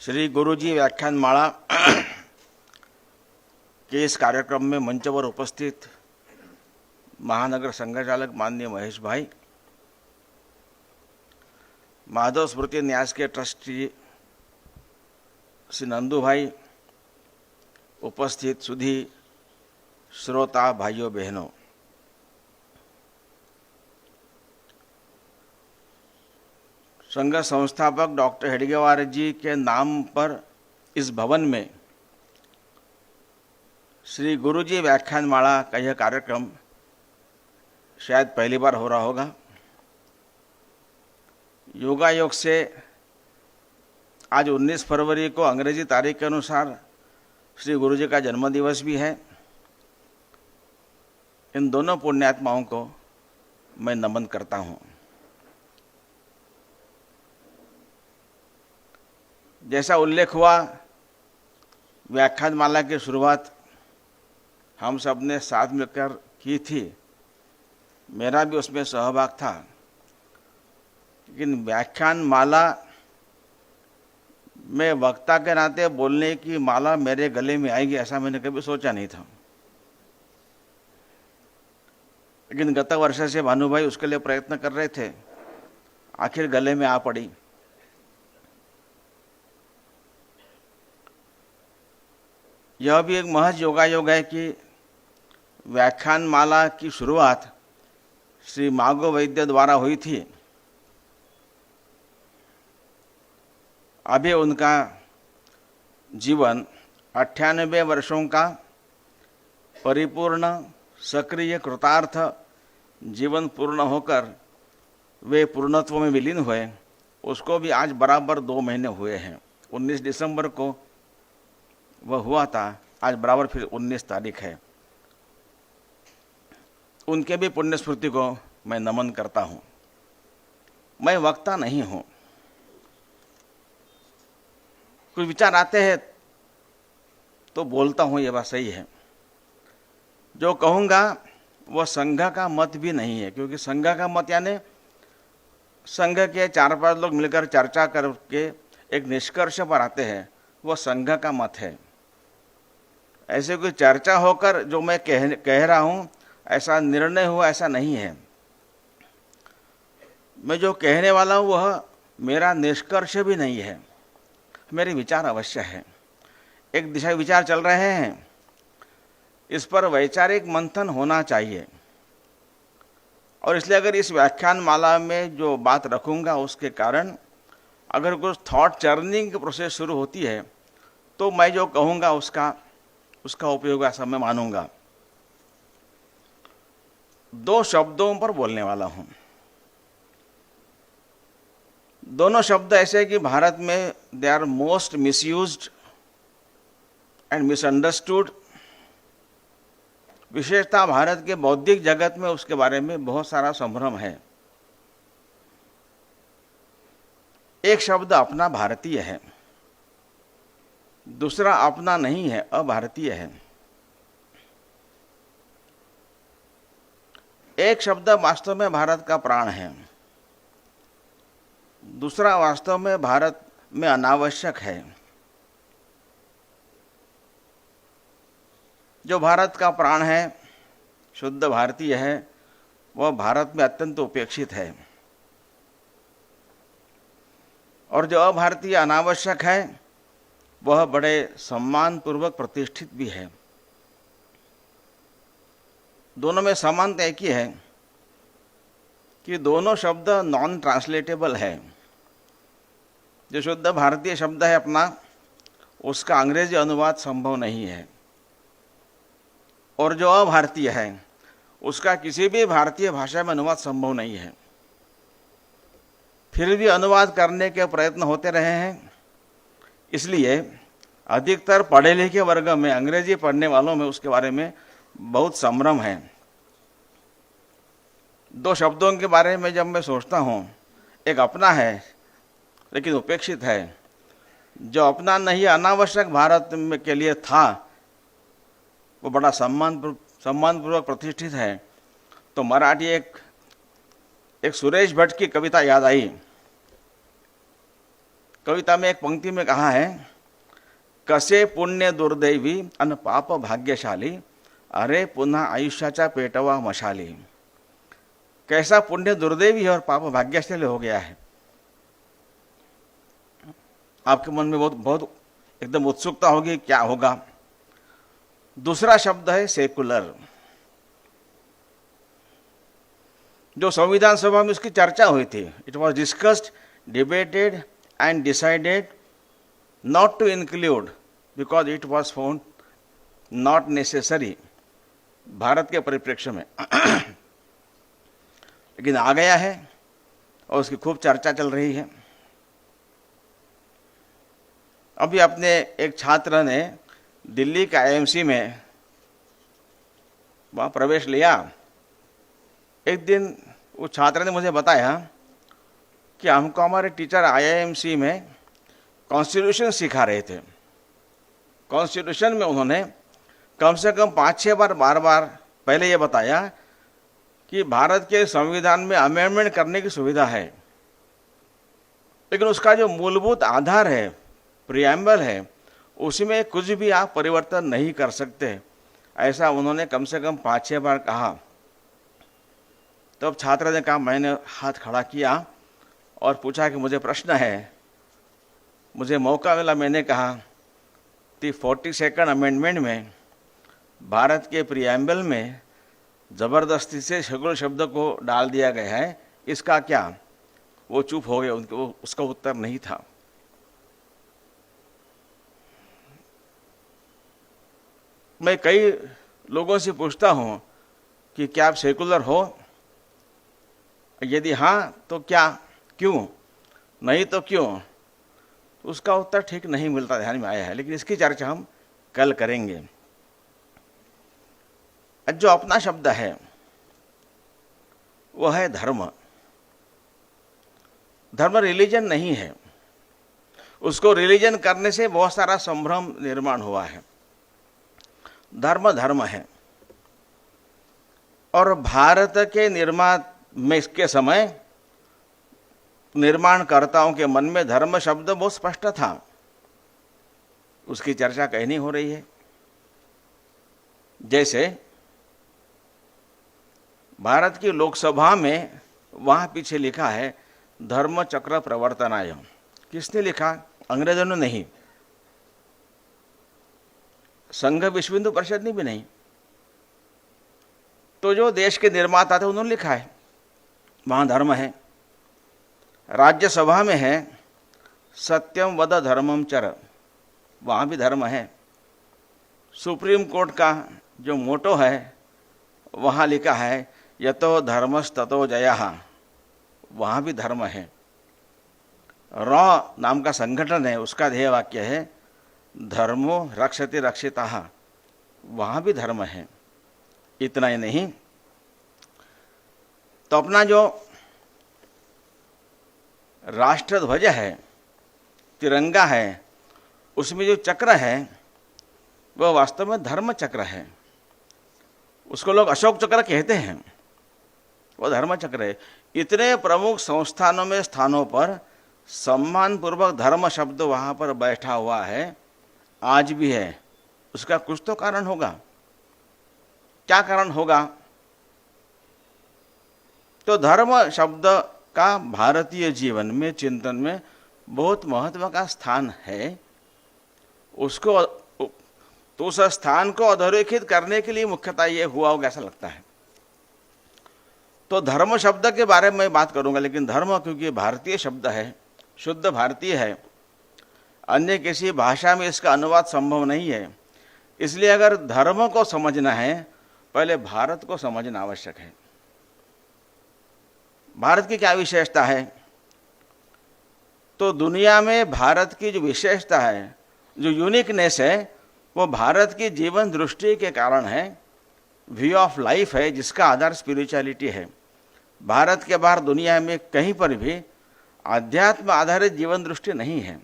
श्री गुरुजी व्याख्यान माला के इस कार्यक्रम में मंच पर उपस्थित महानगर संघचालक माननीय महेश भाई, माधव स्मृति न्यास के ट्रस्टी श्री नंदू भाई, उपस्थित सुधी श्रोता भाइयों बहनों, संघ संस्थापक डॉक्टर हेडगेवार जी के नाम पर इस भवन में श्री गुरुजी व्याख्यान माला का यह कार्यक्रम शायद पहली बार हो रहा होगा। योगायोग से आज 19 फरवरी को अंग्रेजी तारीख के अनुसार श्री गुरुजी का जन्मदिवस भी है। इन दोनों पुण्यात्माओं को मैं नमन करता हूँ। जैसा उल्लेख हुआ, व्याख्यान माला की शुरुआत हम सब ने साथ मिलकर की थी, मेरा भी उसमें सहभाग था। लेकिन व्याख्यान माला में वक्ता के नाते बोलने की माला मेरे गले में आएगी ऐसा मैंने कभी सोचा नहीं था। लेकिन गत वर्ष से भानु भाई उसके लिए प्रयत्न कर रहे थे, आखिर गले में आ पड़ी। यह भी एक महज योगायोग है कि व्याख्यान माला की शुरुआत श्री मागो वैद्य द्वारा हुई थी। अभी उनका जीवन 98 वर्षों का परिपूर्ण सक्रिय कृतार्थ जीवन पूर्ण होकर वे पूर्णत्व में विलीन हुए, उसको भी आज बराबर 2 महीने हुए हैं। 19 दिसंबर को वह हुआ था, आज बराबर फिर 19 तारीख है। उनके भी पुण्य स्मृति को मैं नमन करता हूँ। मैं वक्ता नहीं हूँ, कुछ विचार आते हैं तो बोलता हूँ, ये बात सही है। जो कहूँगा वह संघ का मत भी नहीं है, क्योंकि संघ का मत यानी संघ के 4-5 लोग मिलकर चर्चा करके एक निष्कर्ष पर आते हैं, वह संघ का मत है। ऐसे कोई चर्चा होकर जो मैं कह रहा हूँ ऐसा निर्णय हुआ, ऐसा नहीं है। मैं जो कहने वाला हूँ वह मेरा निष्कर्ष भी नहीं है, मेरे विचार अवश्य है। एक दिशा विचार चल रहे हैं, इस पर वैचारिक मंथन होना चाहिए। और इसलिए अगर इस व्याख्यान माला में जो बात रखूँगा उसके कारण अगर कुछ थॉट चर्निंग की प्रोसेस शुरू होती है तो मैं जो कहूँगा उसका उपयोग ऐसा मैं मानूंगा। 2 शब्दों पर बोलने वाला हूं। दोनों शब्द ऐसे कि भारत में they are most misused and misunderstood. विशेषता भारत के बौद्धिक जगत में उसके बारे में बहुत सारा संभ्रम है। एक शब्द अपना भारतीय है, दूसरा अपना नहीं है, अभारतीय है। एक शब्द वास्तव में भारत का प्राण है, दूसरा वास्तव में भारत में अनावश्यक है। जो भारत का प्राण है, शुद्ध भारतीय है, वह भारत में अत्यंत उपेक्षित है। और जो अभारतीय अनावश्यक है वह बड़े सम्मानपूर्वक प्रतिष्ठित भी है। दोनों में समानता एक ही है कि दोनों शब्द नॉन ट्रांसलेटेबल है। जो शुद्ध भारतीय शब्द है अपना, उसका अंग्रेजी अनुवाद संभव नहीं है। और जो अभारतीय है उसका किसी भी भारतीय भाषा में अनुवाद संभव नहीं है। फिर भी अनुवाद करने के प्रयत्न होते रहे हैं। इसलिए अधिकतर पढ़े लिखे वर्ग में, अंग्रेजी पढ़ने वालों में उसके बारे में बहुत संभ्रम है। 2 शब्दों के बारे में जब मैं सोचता हूँ, एक अपना है लेकिन उपेक्षित है। जो अपना नहीं अनावश्यक भारत में के लिए था वो बड़ा सम्मानपूर्वक प्रतिष्ठित है। तो मराठी एक सुरेश भट्ट की कविता याद आई। कविता में एक पंक्ति में कहा है, कसे पुण्य दुर्दैवी अन पाप भाग्यशाली, अरे पुन्हा आयुष्याचा पेटवा मशाली। कैसा पुण्य दुर्दैवी और पाप भाग्यशाली हो गया है। आपके मन में बहुत बहुत एकदम उत्सुकता होगी, क्या होगा। दूसरा शब्द है सेकुलर। जो संविधान सभा में उसकी चर्चा हुई थी, it was discussed, debated and decided not to include because it was found not necessary, Bharat के परिप्रेक्ष्य में। लेकिन आ गया है और उसकी खूब चर्चा चल रही है। अभी अपने एक छात्र ने दिल्ली के आईएमसी में वहाँ प्रवेश लिया। एक दिन उस छात्र ने मुझे बताया कि हमको हमारे टीचर आईआईएमसी में कॉन्स्टिट्यूशन सिखा रहे थे। कॉन्स्टिट्यूशन में उन्होंने कम से कम 5-6 बार पहले ये बताया कि भारत के संविधान में अमेंडमेंट करने की सुविधा है, लेकिन उसका जो मूलभूत आधार है, प्रिएम्बल है, उसमें कुछ भी आप परिवर्तन नहीं कर सकते। ऐसा उन्होंने कम से कम 5-6 बार कहा। तब छात्र ने कहा, मैंने हाथ खड़ा किया और पूछा कि मुझे प्रश्न है। मुझे मौका मिला, मैंने कहा कि 42nd अमेंडमेंट में भारत के प्रिएम्बल में ज़बरदस्ती से शेड्यूल शब्द को डाल दिया गया है, इसका क्या। वो चुप हो गए, उनको उसका उत्तर नहीं था। मैं कई लोगों से पूछता हूँ कि क्या आप सेकुलर हो, यदि हाँ तो क्या, क्यों, नहीं तो क्यों। उसका उत्तर ठीक नहीं मिलता, ध्यान में आया है, लेकिन इसकी चर्चा हम कल करेंगे। जो अपना शब्द है वह है धर्म। धर्म रिलीजन नहीं है। उसको रिलीजन करने से बहुत सारा संभ्रम निर्माण हुआ है। धर्म धर्म है। और भारत के निर्माण में इसके समय निर्माणकर्ताओं के मन में धर्म शब्द बहुत स्पष्ट था। उसकी चर्चा कहीं नहीं हो रही है। जैसे भारत की लोकसभा में वहां पीछे लिखा है धर्म चक्र प्रवर्तनाय। किसने लिखा? अंग्रेजों ने नहीं, संघ विश्व हिंदू परिषद ने भी नहीं। तो जो देश के निर्माता थे उन्होंने लिखा है, वहां धर्म है। राज्यसभा में है सत्यम वद धर्मम चर, वहां भी धर्म है। सुप्रीम कोर्ट का जो मोटो है वहां लिखा है यतो धर्मस्ततो जयः, वहां भी धर्म है। रॉ नाम का संगठन है, उसका ध्येय वाक्य है धर्मो रक्षति रक्षिताः, वहां भी धर्म है। इतना ही नहीं, तो अपना जो राष्ट्रध्वज है, तिरंगा है, उसमें जो चक्र है वह वास्तव में धर्म चक्र है। उसको लोग अशोक चक्र कहते हैं, वो धर्म चक्र है। इतने प्रमुख संस्थानों में, स्थानों पर सम्मानपूर्वक धर्म शब्द वहां पर बैठा हुआ है, आज भी है। उसका कुछ तो कारण होगा। क्या कारण होगा? तो धर्म शब्द का भारतीय जीवन में, चिंतन में बहुत महत्व का स्थान है। उसको, तो उस स्थान को अधोरेखित करने के लिए मुख्यतः ये हुआ होगा, ऐसा लगता है। तो धर्म शब्द के बारे में मैं बात करूंगा, लेकिन धर्म क्योंकि भारतीय शब्द है, शुद्ध भारतीय है, अन्य किसी भाषा में इसका अनुवाद संभव नहीं है। इसलिए अगर धर्म को समझना है, पहले भारत को समझना आवश्यक है। भारत की क्या विशेषता है? तो दुनिया में भारत की जो विशेषता है, जो यूनिकनेस है, वो भारत की जीवन दृष्टि के कारण है, व्यू ऑफ लाइफ है, जिसका आधार स्पिरिचुअलिटी है। भारत के बाहर दुनिया में कहीं पर भी आध्यात्म आधारित जीवन दृष्टि नहीं है।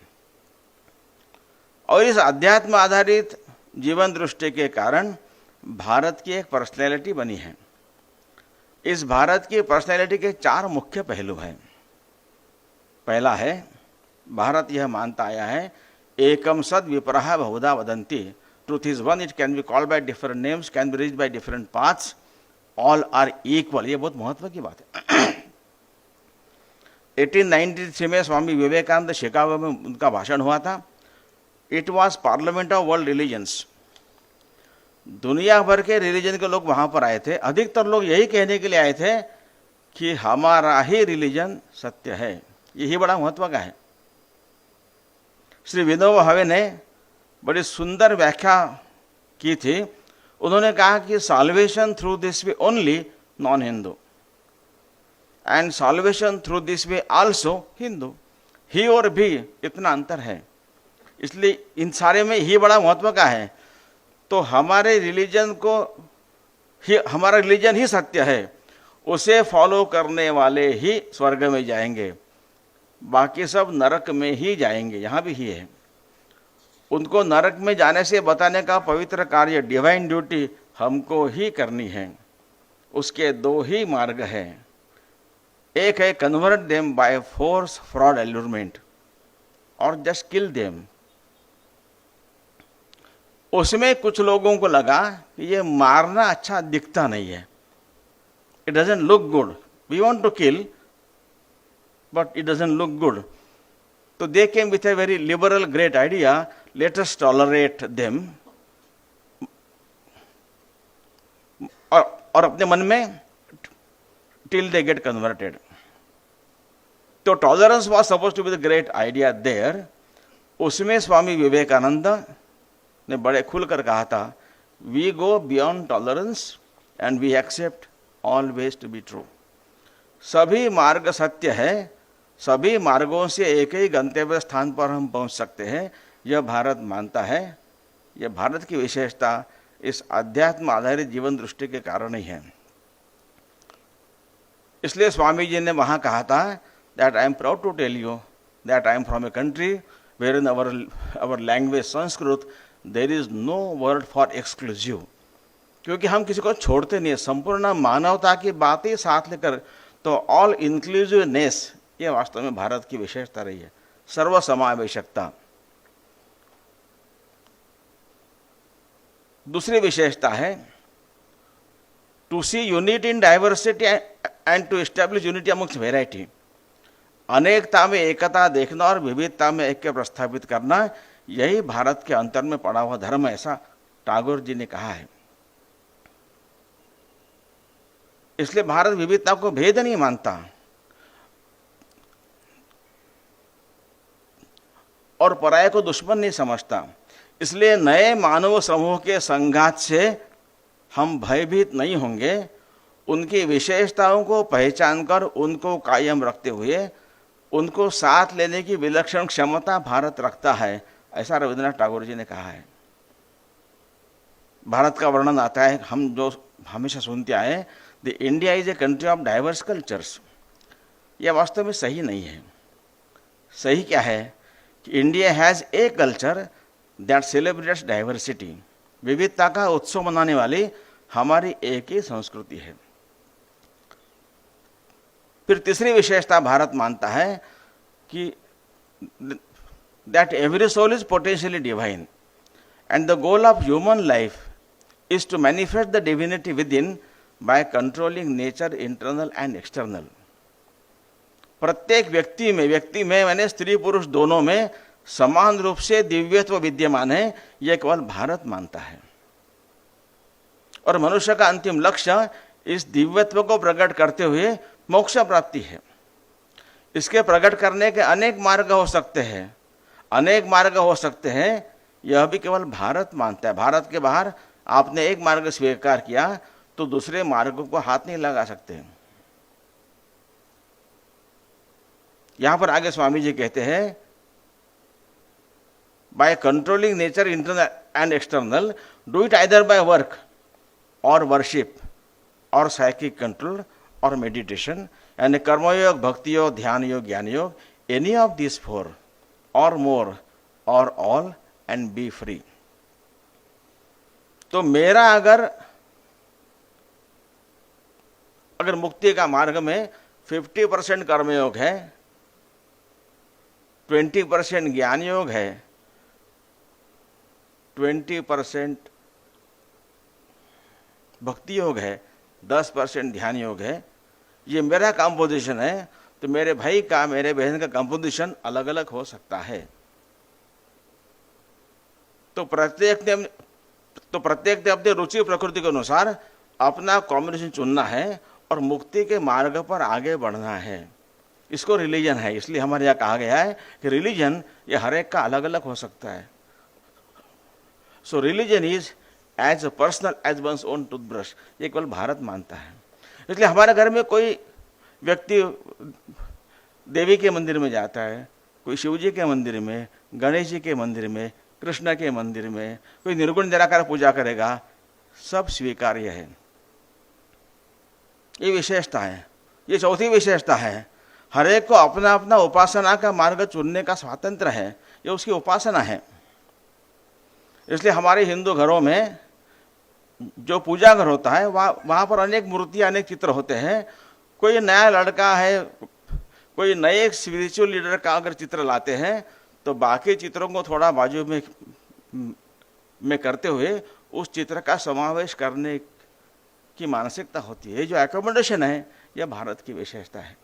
और इस अध्यात्म आधारित जीवन दृष्टि के कारण भारत की एक पर्सनैलिटी बनी है। इस भारत की पर्सनैलिटी के 4 मुख्य पहलू हैं। पहला है भारत यह मानता आया है, एकम सद विप्रहा बहुधा वदंती, truth is one, it can be called by different names, can be reached by different paths, all are equal. ये बहुत महत्व की बात है। 1893 में स्वामी विवेकानंद शिकागो में उनका भाषण हुआ था। It was parliament of world religions. दुनिया भर के रिलीजन के लोग वहां पर आए थे। अधिकतर लोग यही कहने के लिए आए थे कि हमारा ही रिलीजन सत्य है। यही बड़ा महत्व का है। श्री विनोबा भावे ने बड़ी सुंदर व्याख्या की थी। उन्होंने कहा कि salvation through this way only non Hindu and salvation through this way also Hindu. ही और भी इतना अंतर है, इसलिए इन सारे में ही बड़ा महत्व का है। तो हमारे रिलीजन को ही, हमारा रिलीजन ही सत्य है, उसे फॉलो करने वाले ही स्वर्ग में जाएंगे, बाकी सब नरक में ही जाएंगे। यहाँ भी ही है। उनको नरक में जाने से बताने का पवित्र कार्य, डिवाइन ड्यूटी हमको ही करनी है। उसके दो ही मार्ग हैं। एक है convert them by force, fraud, allurement, और जस्ट किल देम। उसमें कुछ लोगों को लगा कि ये मारना अच्छा दिखता नहीं है, it doesn't look good, we want to kill but it doesn't look good. तो they came with a very liberal great idea, let us tolerate them. और अपने मन में till they get converted. तो tolerance was supposed to be the great idea there. उसमें स्वामी विवेकानंद ने बड़े खुलकर कहा था, we go beyond tolerance and we accept always to be true. सभी मार्ग सत्य है, सभी मार्गों से एक ही गंतव्य स्थान पर हम पहुंच सकते हैं, यह भारत मानता है। यह भारत की विशेषता इस अध्यात्म आधारित जीवन दृष्टि के कारण ही है। इसलिए स्वामी जी ने वहाँ कहा था, that I am proud to tell you that I am from a country where in our language Sanskrit there is no word for exclusive. क्योंकि हम किसी को छोड़ते नहीं है, संपूर्ण मानवता की बातें साथ लेकर, तो ऑल इंक्लूसिवनेस ये वास्तव में भारत की विशेषता रही है, सर्वसमावेशकता। दूसरी विशेषता है to see unity in diversity and to establish unity amongst variety. अनेकता में एकता देखना और विविधता में ऐक्य प्रस्थापित करना, यही भारत के अंतर में पड़ा हुआ धर्म है, ऐसा टैगोर जी ने कहा है। इसलिए भारत विविधता को भेद नहीं मानता और पराये को दुश्मन नहीं समझता। इसलिए नए मानव समूह के संघात से हम भयभीत नहीं होंगे। उनकी विशेषताओं को पहचानकर उनको कायम रखते हुए उनको साथ लेने की विलक्षण क्षमता भारत रखता है, ऐसा रविंद्रनाथ टैगोर जी ने कहा है। भारत का वर्णन आता है, हम जो हमेशा सुनते आए, the India is a country of diverse cultures. यह वास्तव में सही नहीं है। सही क्या है कि India has a culture that celebrates diversity. विविधता का उत्सव मनाने वाली हमारी एक ही संस्कृति है। फिर तीसरी विशेषता भारत मानता है कि that every soul is potentially divine and the goal of human life is to manifest the divinity within by controlling nature internal and external. प्रत्येक व्यक्ति में मैंने स्त्री पुरुष दोनों में समान रूप से दिव्यत्व विद्यमान है, यह केवल भारत मानता है। और मनुष्य का अंतिम लक्ष्य इस दिव्यत्व को प्रकट करते हुए मोक्ष प्राप्ति है। इसके प्रकट करने के अनेक मार्ग हो सकते हैं, यह भी केवल भारत मानता है। भारत के बाहर आपने एक मार्ग स्वीकार किया तो दूसरे मार्ग को हाथ नहीं लगा सकते। यहां पर आगे स्वामी जी कहते हैं, bye controlling nature internal and external, do it either by work और वर्शिप और साइकिक कंट्रोल और मेडिटेशन, यानी कर्मयोग, भक्ति योग, ध्यान योग, ज्ञान योग, एनी ऑफ दिस फोर और मोर और ऑल एंड बी फ्री। तो मेरा अगर मुक्ति का मार्ग में 50% कर्मयोग है 20% ज्ञान योग है, 20% भक्ति योग है, 10% ध्यान योग है, ये मेरा कंपोजिशन है, तो मेरे भाई का, मेरे बहन का कंपोजिशन अलग अलग हो सकता है। तो प्रत्येक ने अपनी रुचि प्रकृति के अनुसार अपना कॉम्बिनेशन चुनना है और मुक्ति के मार्ग पर आगे बढ़ना है। इसको रिलीजन है। इसलिए हमारे यहाँ कहा गया है कि रिलीजन ये हर एक का अलग अलग हो सकता है। So religion is as personal as one's own toothbrush, ये केवल भारत मानता है। इसलिए हमारे घर में कोई व्यक्ति देवी के मंदिर में जाता है, कोई शिव जी के मंदिर में, गणेश जी के मंदिर में, कृष्ण के मंदिर में, कोई निर्गुण निराकार पूजा करेगा, सब स्वीकार्य है। ये विशेषता है। ये चौथी विशेषता है, हर एक को अपना अपना उपासना का मार्ग चुनने का स्वातंत्र है, ये उसकी उपासना है। इसलिए हमारे हिंदू घरों में जो पूजा घर होता है वहाँ पर अनेक मूर्तियाँ, अनेक चित्र होते हैं। कोई नया लड़का है, कोई नए स्पिरिचुअल लीडर का अगर चित्र लाते हैं तो बाकी चित्रों को थोड़ा बाजू में करते हुए उस चित्र का समावेश करने की मानसिकता होती है। जो एकोमोडेशन है यह भारत की विशेषता है।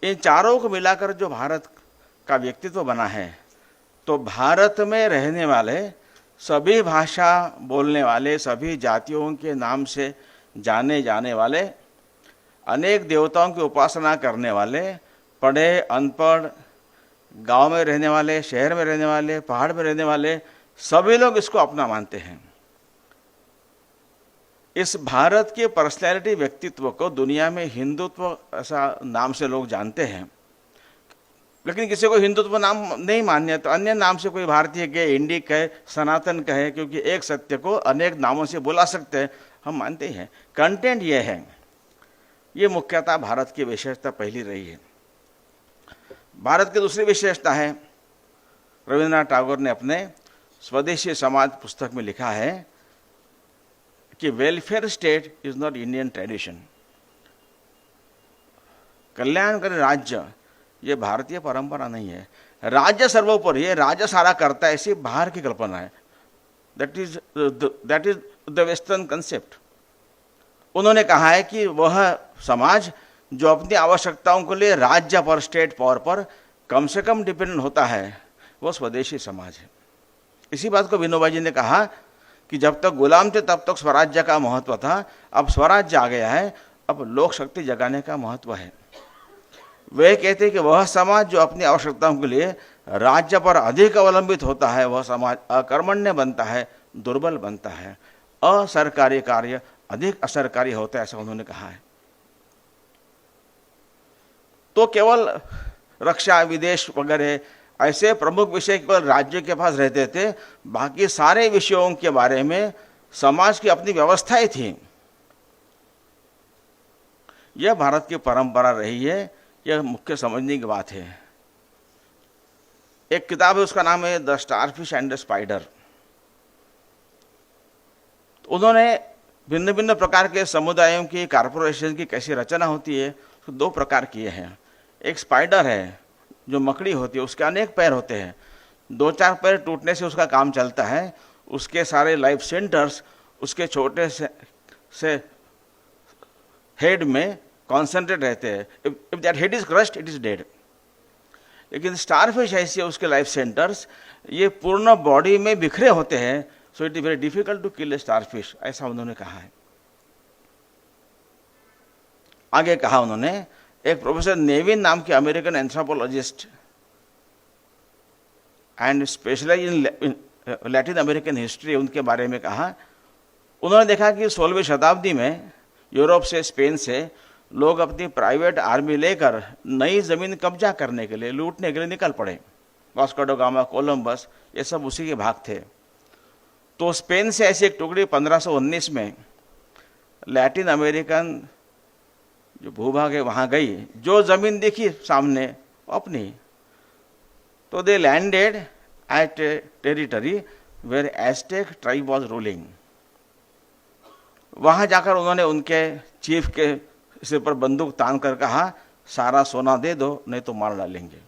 इन चारों को मिलाकर जो भारत का व्यक्तित्व बना है, तो भारत में रहने वाले सभी भाषा बोलने वाले, सभी जातियों के नाम से जाने जाने वाले, अनेक देवताओं की उपासना करने वाले, पढ़े अनपढ़, गांव में रहने वाले, शहर में रहने वाले, पहाड़ में रहने वाले, सभी लोग इसको अपना मानते हैं। इस भारत के पर्सनैलिटी व्यक्तित्व को दुनिया में हिंदुत्व ऐसा नाम से लोग जानते हैं, लेकिन किसी को हिंदुत्व नाम नहीं मान्य तो अन्य नाम से कोई भारतीय कहे, इंडिक कहे, सनातन कहे, क्योंकि एक सत्य को अनेक नामों से बुला सकते हैं, हम मानते हैं। कंटेंट ये है, ये मुख्यतः भारत की विशेषता पहली रही है। भारत की दूसरी विशेषता है, रविन्द्रनाथ टैगोर ने अपने स्वदेशी समाज पुस्तक में लिखा है कि welfare state is not Indian tradition. कल्याणकारी राज्य ये भारतीय परंपरा नहीं है। राज्य सर्वोपरि है, राज्य सारा करता है, ऐसी बाहर की कल्पना है। That is the western concept. उन्होंने कहा है कि वह समाज जो अपनी आवश्यकताओं के लिए राज्य पर, स्टेट पावर पर कम से कम डिपेंडेंट होता है, वो स्वदेशी समाज है। इसी बात को विनोबा जी ने कहा कि जब तक गुलाम थे तब तक स्वराज्य का महत्व था, अब स्वराज्य आ गया है, अब लोक शक्ति जगाने का महत्व है। वे कहते हैं कि वह समाज जो अपनी आवश्यकताओं के लिए राज्य पर अधिक अवलंबित होता है, वह समाज अकर्मण्य बनता है, दुर्बल बनता है, असरकारी कार्य अधिक असरकारी होता है, ऐसा उन्होंने कहा है। तो केवल रक्षा, विदेश वगैरह ऐसे प्रमुख विषय केवल राज्य के पास रहते थे, बाकी सारे विषयों के बारे में समाज की अपनी व्यवस्थाएं थी। यह भारत की परंपरा रही है, यह मुख्य समझने की बात है। एक किताब है, उसका नाम है the starfish and the spider. उन्होंने भिन्न भिन्न प्रकार के समुदायों की, कॉर्पोरेशन की कैसी रचना होती है, तो दो प्रकार किए हैं। एक स्पाइडर है जो मकड़ी होती है, उसके अनेक पैर होते हैं, 2-4 पैर टूटने से उसका काम चलता है। उसके सारे लाइफ सेंटर्स उसके छोटे से हेड में कॉन्सेंट्रेट रहते हैं। If that head is crushed it is dead. लेकिन स्टारफिश ऐसी है, उसके लाइफ सेंटर्स ये पूर्ण बॉडी में बिखरे होते हैं, so it is very difficult to kill a starfish, ऐसा उन्होंने कहा है। आगे कहा उन्होंने, एक प्रोफेसर नेविन नाम के American anthropologist and specialise in Latin American history, उनके बारे में कहा। उन्होंने देखा कि 16वीं शताब्दी में यूरोप से, स्पेन से लोग अपनी प्राइवेट आर्मी लेकर नई जमीन कब्जा करने के लिए, लूटने के लिए निकल पड़े। वास्को ड गामा, कोलंबस, ये सब उसी के भाग थे। तो स्पेन से ऐसी एक टुकड़ी 1519 में लैटिन अमेरिकन जो भूभाग है वहाँ गई, जो जमीन देखी सामने अपनी, तो they landed at a territory where Aztec tribe was ruling. वहाँ जाकर उन्होंने उनके चीफ के सिर पर बंदूक तान कर कहा, सारा सोना दे दो नहीं तो मार डालेंगे।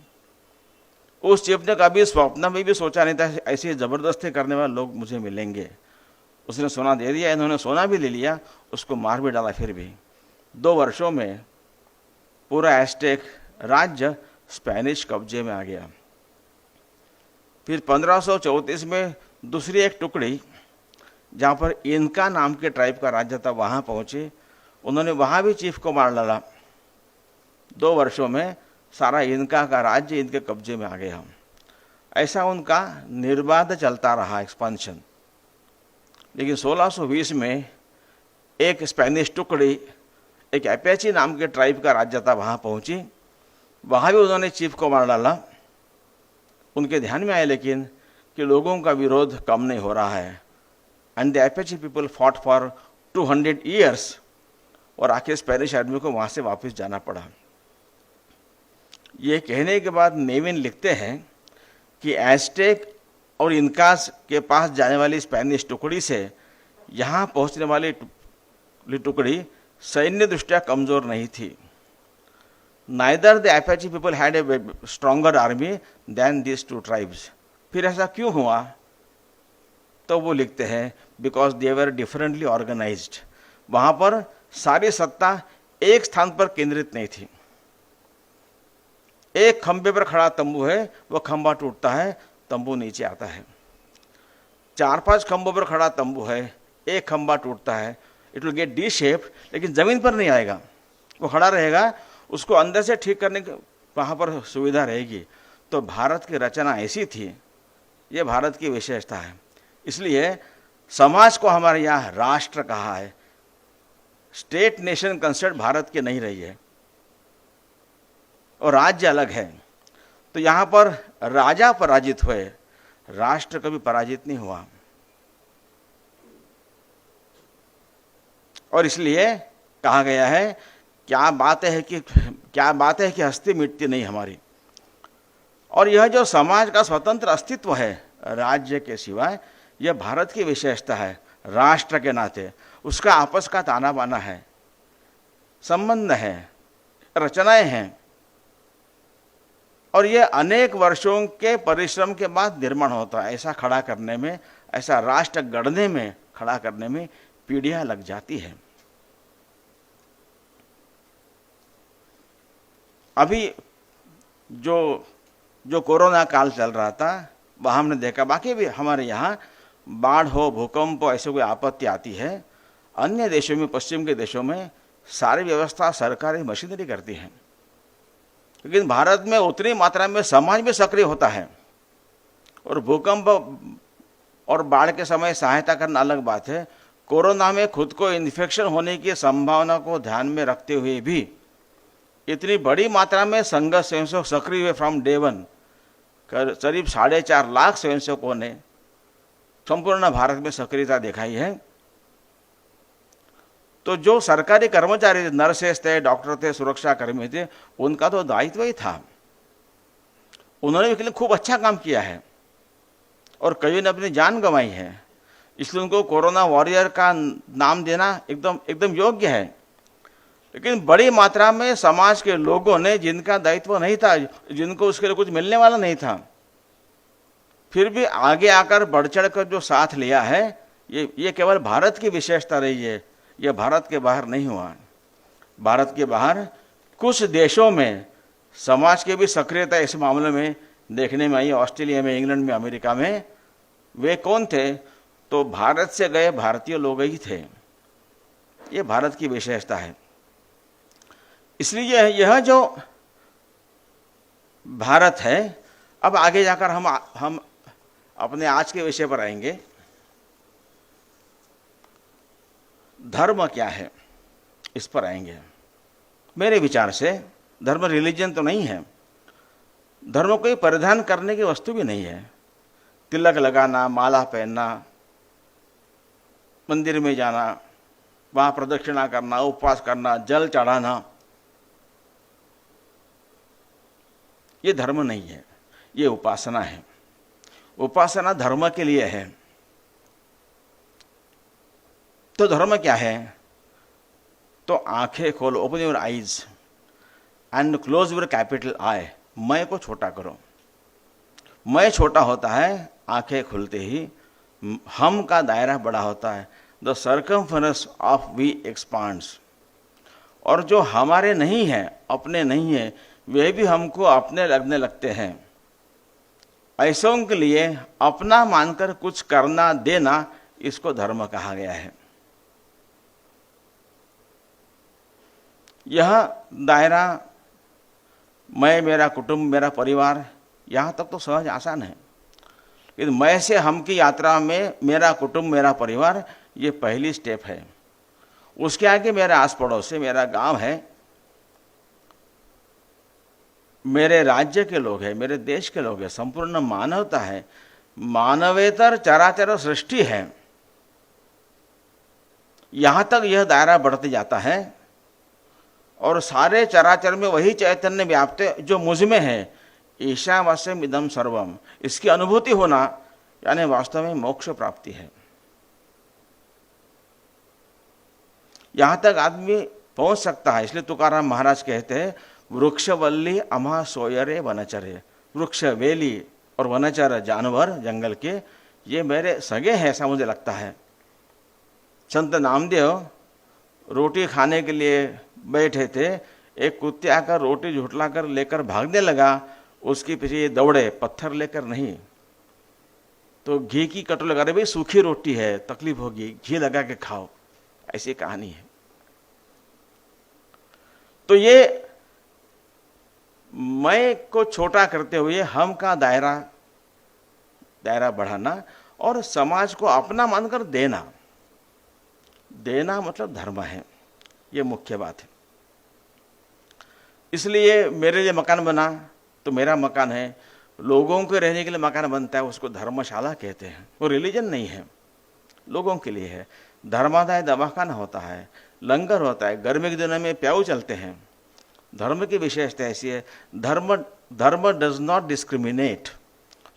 उस चीफ ने कभी स्वप्न में भी सोचा नहीं था ऐसे जबरदस्ती करने वाले लोग मुझे मिलेंगे। उसने सोना दे दिया, इन्होंने सोना भी ले लिया, उसको मार भी डाला। फिर भी 2 वर्षों में पूरा एस्टेक राज्य स्पेनिश कब्जे में आ गया। फिर 1534 में दूसरी एक टुकड़ी जहाँ पर इनका नाम के ट्राइब का राज्य था वहाँ पहुँची, उन्होंने वहाँ भी चीफ को मार डाला। 2 वर्षों में सारा इनका का राज्य इनके कब्जे में आ गया। ऐसा उनका निर्बाध चलता रहा एक्सपांशन। लेकिन 1620 में एक स्पेनिश टुकड़ी एक एपेची नाम के ट्राइब का राज्य था वहाँ पहुँची, वहाँ भी उन्होंने चीफ को मार डाला। उनके ध्यान में आया लेकिन कि लोगों का विरोध कम नहीं हो रहा है, and the Apache people fought for 200 years, और आखिर स्पेनिश आदमी को वहाँ से वापस जाना पड़ा। ये कहने के बाद नेविन लिखते हैं कि एस्टेक और इनकास के पास जाने वाली स्पेनिश टुकड़ी से यहाँ पहुँचने वाली टुकड़ी सैन्य दृष्टया कमज़ोर नहीं थी। Neither the Apache people had a stronger army than this 2 tribes. फिर ऐसा क्यों हुआ? तो वो लिखते हैं because they were differently organised. वहाँ पर सारी सत्ता एक स्थान पर केंद्रित नहीं थी। एक खंबे पर खड़ा तंबू है, वो खंबा टूटता है, तंबू नीचे आता है। 4-5 खंबों पर खड़ा तंबू है, एक खंबा टूटता है, it will get D shape, लेकिन जमीन पर नहीं आएगा, वो खड़ा रहेगा, उसको अंदर से ठीक करने की वहाँ पर सुविधा रहेगी। तो भारत की रचना ऐसी थी, ये भारत की विशेषता है। इसलिए समाज को हमारे यहाँ राष्ट्र कहा है। स्टेट नेशन कंसेप्ट भारत की नहीं रही है, और राज्य अलग है। तो यहाँ पर राजा पराजित हुए, राष्ट्र कभी पराजित नहीं हुआ। और इसलिए कहा गया है क्या बात है कि हस्ती मिटती नहीं हमारी। और यह जो समाज का स्वतंत्र अस्तित्व है राज्य के सिवाय, यह भारत की विशेषता है। राष्ट्र के नाते उसका आपस का ताना बाना है, संबंध है, रचनाएं हैं, और यह अनेक वर्षों के परिश्रम के बाद निर्माण होता है। ऐसा खड़ा करने में, ऐसा राष्ट्र गढ़ने में, खड़ा करने में पीढ़ियां लग जाती है। अभी जो कोरोना काल चल रहा था, वह हमने देखा, बाकी भी हमारे यहाँ बाढ़ हो, भूकंप हो, ऐसे कोई आपत्ति आती है, अन्य देशों में, पश्चिम के देशों में सारी व्यवस्था सरकारी मशीनरी करती है। लेकिन भारत में उतनी मात्रा में समाज भी सक्रिय होता है, और भूकंप और बाढ़ के समय सहायता करना अलग बात है। कोरोना में खुद को इन्फेक्शन होने की संभावना को ध्यान में रखते हुए भी इतनी बड़ी मात्रा में संघ स्वयंसेवक सक्रिय हुए फ्रॉम डे 1। करीब 4.5 लाख स्वयंसेवकों ने संपूर्ण भारत में सक्रियता दिखाई है। तो जो सरकारी कर्मचारी थे, नर्सेस थे, डॉक्टर थे, सुरक्षा कर्मी थे, उनका तो दायित्व ही था। उन्होंने भी खूब अच्छा काम किया है, और कई ने अपनी जान गंवाई है। इसलिए उनको कोरोना वॉरियर का नाम देना एकदम योग्य है। लेकिन बड़ी मात्रा में समाज के लोगों ने, जिनका दायित्व नहीं था, जिनको उसके लिए कुछ मिलने वाला नहीं था, फिर भी आगे आकर बढ़ चढ़ कर जो साथ लिया है, ये केवल भारत की विशेषता रही है। यह भारत के बाहर नहीं हुआ। भारत के बाहर कुछ देशों में समाज की भी सक्रियता इस मामले में देखने में आई। ऑस्ट्रेलिया में, इंग्लैंड में, अमेरिका में। वे कौन थे? तो भारत से गए भारतीय लोग ही थे। ये भारत की विशेषता है। इसलिए यह जो भारत है, अब आगे जाकर हम अपने आज के विषय पर आएंगे। धर्म क्या है, इस पर आएंगे। मेरे विचार से धर्म रिलीजन तो नहीं है, धर्म कोई परिधान करने की वस्तु भी नहीं है। तिलक लगाना, माला पहनना, मंदिर में जाना, वहाँ प्रदक्षिणा करना, उपवास करना, जल चढ़ाना, ये धर्म नहीं है, ये उपासना है। उपासना धर्म के लिए है। तो धर्म क्या है? तो आंखें खोलो, open your eyes and close your capital I. मैं को छोटा करो। मैं छोटा होता है, आंखें खुलते ही हम का दायरा बड़ा होता है। The circumference of we expands. और जो हमारे नहीं है, अपने नहीं है, वे भी हमको अपने लगने लगते हैं। ऐसों के लिए अपना मानकर कुछ करना देना, इसको धर्म कहा गया है। यह दायरा मैं, मेरा कुटुंब, मेरा परिवार, यहां तक तो सहज आसान है। लेकिन मैं से हम की यात्रा में मेरा कुटुंब, मेरा परिवार, ये पहली स्टेप है। उसके आगे मेरा आस पड़ोस है, मेरा गांव है, मेरे राज्य के लोग हैं, मेरे देश के लोग हैं, संपूर्ण मानवता है, मानवेतर चराचर सृष्टि है। यहां तक यह दायरा बढ़ते जाता है और सारे चराचर में वही चैतन्य व्याप्त जो मुझ में है। ईशावास्यम इदम सर्वम, इसकी अनुभूति होना यानी वास्तव में मोक्ष प्राप्ति है। यहां तक आदमी पहुंच सकता है। इसलिए तुकाराम महाराज कहते हैं, वृक्षवल्ली अमा सोयरे वनचरे। वृक्ष, वेली और वनचर जानवर जंगल के, ये मेरे सगे हैं, ऐसा मुझे लगता है। संत नामदेव रोटी खाने के लिए बैठे थे, एक कुत्ते आकर रोटी झुठला कर लेकर भागने लगा, उसके पीछे ये दौड़े, पत्थर लेकर नहीं। तो घी की कटोरी लगा रहे, भाई सूखी रोटी है, तकलीफ होगी, घी लगा के खाओ, ऐसी कहानी है। तो ये मैं को छोटा करते हुए हम का दायरा बढ़ाना और समाज को अपना मानकर देना मतलब धर्म है। ये मुख्य बात है। इसलिए मेरे लिए मकान बना तो मेरा मकान है, लोगों के रहने के लिए मकान बनता है, उसको धर्मशाला कहते हैं। वो रिलीजन नहीं है, लोगों के लिए है। धर्मादाय दवाखाना होता है, लंगर होता है, गर्मी के दिनों में प्याऊ चलते हैं। धर्म की विशेषता ऐसी है, धर्म डज नॉट डिस्क्रिमिनेट,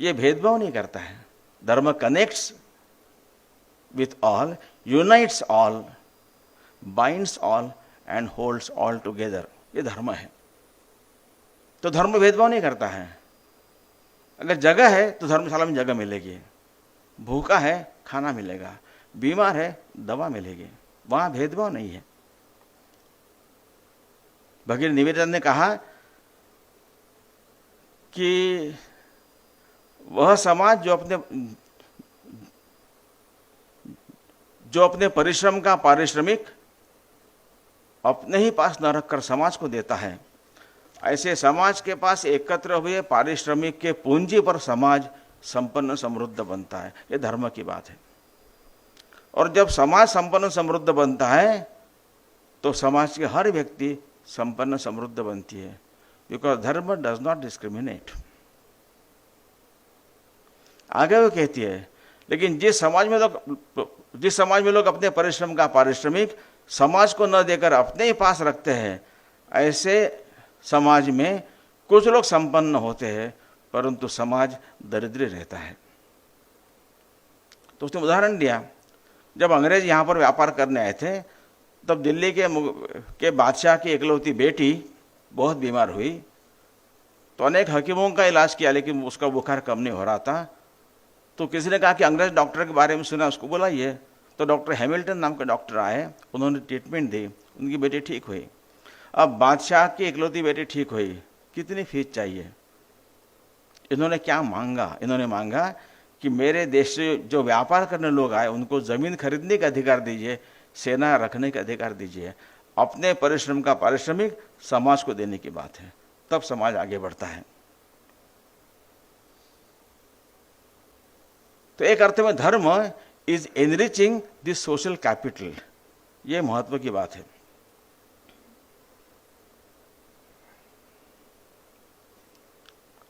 ये भेदभाव नहीं करता है। धर्म connects with all, unites all, binds all and holds all together, ये धर्म है। तो धर्म भेदभाव नहीं करता है। अगर जगह है तो धर्मशाला में जगह मिलेगी, भूखा है खाना मिलेगा, बीमार है दवा मिलेगी, वहां भेदभाव नहीं है। भगीरथ निवेदन ने कहा कि वह समाज जो अपने परिश्रम का पारिश्रमिक अपने ही पास न रखकर समाज को देता है, ऐसे समाज के पास एकत्र हुए पारिश्रमिक के पूंजी पर समाज संपन्न समृद्ध बनता है। ये धर्म की बात है। और जब समाज संपन्न समृद्ध बनता है तो समाज के हर व्यक्ति संपन्न समृद्ध बनती है, बिकॉज धर्म डज नॉट डिस्क्रिमिनेट। आगे वो कहती है, लेकिन जिस समाज में लोग अपने परिश्रम का पारिश्रमिक समाज को न देकर अपने ही पास रखते हैं, ऐसे समाज में कुछ लोग संपन्न होते हैं परंतु समाज दरिद्र रहता है। तो उसने उदाहरण दिया, जब अंग्रेज यहाँ पर व्यापार करने आए थे तब दिल्ली के बादशाह की इकलौती बेटी बहुत बीमार हुई। तो अनेक हकीमों का इलाज किया लेकिन उसका बुखार कम नहीं हो रहा था। तो किसी ने कहा कि अंग्रेज डॉक्टर के बारे में सुना, उसको बुलाइए। तो डॉक्टर हैमिल्टन नाम के डॉक्टर आए, उन्होंने ट्रीटमेंट दी, उनकी बेटी ठीक हुई। अब बादशाह की इकलौती बेटी ठीक हुई, कितनी फीस चाहिए? इन्होंने क्या मांगा? इन्होंने मांगा कि मेरे देश से जो व्यापार करने लोग आए उनको जमीन खरीदने का अधिकार दीजिए, सेना रखने का अधिकार दीजिए। अपने परिश्रम का पारिश्रमिक समाज को देने की बात है, तब समाज आगे बढ़ता है। तो एक अर्थ में धर्म is enriching this social capital, ये महत्व की बात है।